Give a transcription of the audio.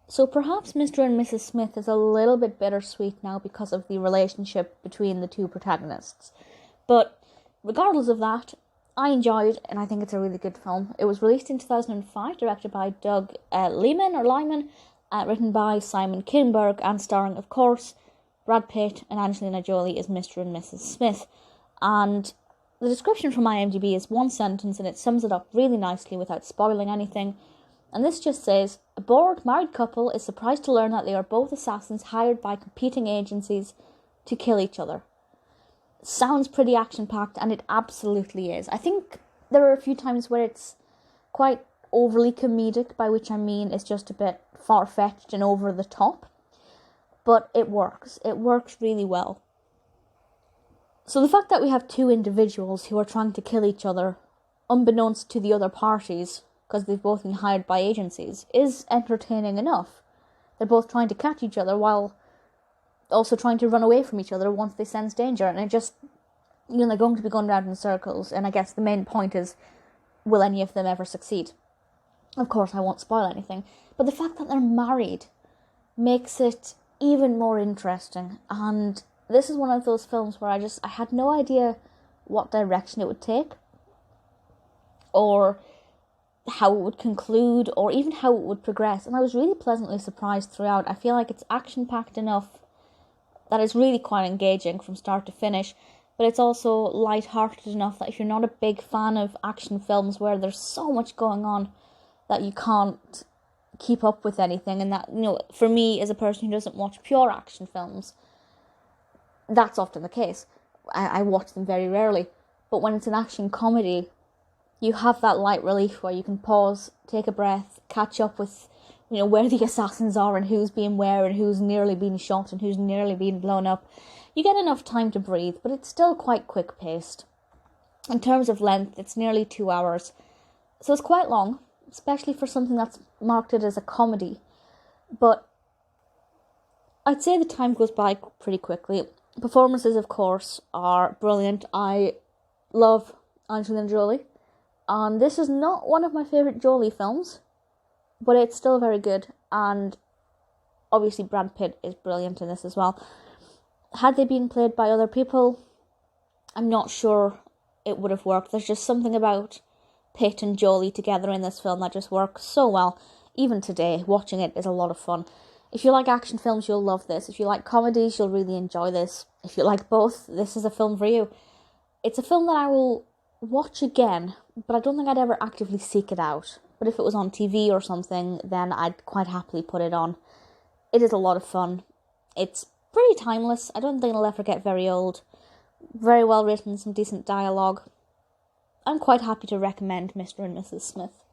So perhaps Mr. and Mrs. Smith is a little bit bittersweet now because of the relationship between the two protagonists. But regardless of that, I enjoyed and I think it's a really good film. It was released in 2005, directed by Doug Liman, written by Simon Kinberg, and starring, of course, Brad Pitt and Angelina Jolie as Mr. and Mrs. Smith. And the description from IMDb is one sentence and it sums it up really nicely without spoiling anything. And this just says, a bored married couple is surprised to learn that they are both assassins hired by competing agencies to kill each other. Sounds pretty action-packed, and it absolutely is. I think there are a few times where it's quite overly comedic, by which I mean it's just a bit far-fetched and over the top. But it works. It works really well. So the fact that we have two individuals who are trying to kill each other, unbeknownst to the other parties, because they've both been hired by agencies, is entertaining enough. They're both trying to catch each other while also trying to run away from each other once they sense danger. And it just, they're going to be going round in circles. And I guess the main point is, will any of them ever succeed? Of course, I won't spoil anything. But the fact that they're married makes it even more interesting. And this is one of those films where I had no idea what direction it would take, or how it would conclude, or even how it would progress. And I was really pleasantly surprised throughout. I feel like it's action-packed enough that it's really quite engaging from start to finish, but it's also light-hearted enough that if you're not a big fan of action films where there's so much going on that you can't keep up with anything, and that, for me, as a person who doesn't watch pure action films, that's often the case. I watch them very rarely. But when it's an action comedy, you have that light relief where you can pause, take a breath, catch up with, where the assassins are and who's being where and who's nearly being shot and who's nearly being blown up. You get enough time to breathe, but it's still quite quick-paced. In terms of length, it's nearly 2 hours. So it's quite long, especially for something that's marketed as a comedy. But I'd say the time goes by pretty quickly. Performances, of course, are brilliant. I love Angelina Jolie. And this is not one of my favourite Jolie films, but it's still very good. And obviously Brad Pitt is brilliant in this as well. Had they been played by other people, I'm not sure it would have worked. There's just something about Pitt and Jolie together in this film that just works so well. Even today, watching it is a lot of fun. If you like action films, you'll love this. If you like comedies, you'll really enjoy this. If you like both, this is a film for you. It's a film that I will watch again, but I don't think I'd ever actively seek it out. But if it was on TV or something, then I'd quite happily put it on. It is a lot of fun. It's pretty timeless. I don't think it'll ever get very old. Very well written, some decent dialogue. I'm quite happy to recommend Mr. and Mrs. Smith.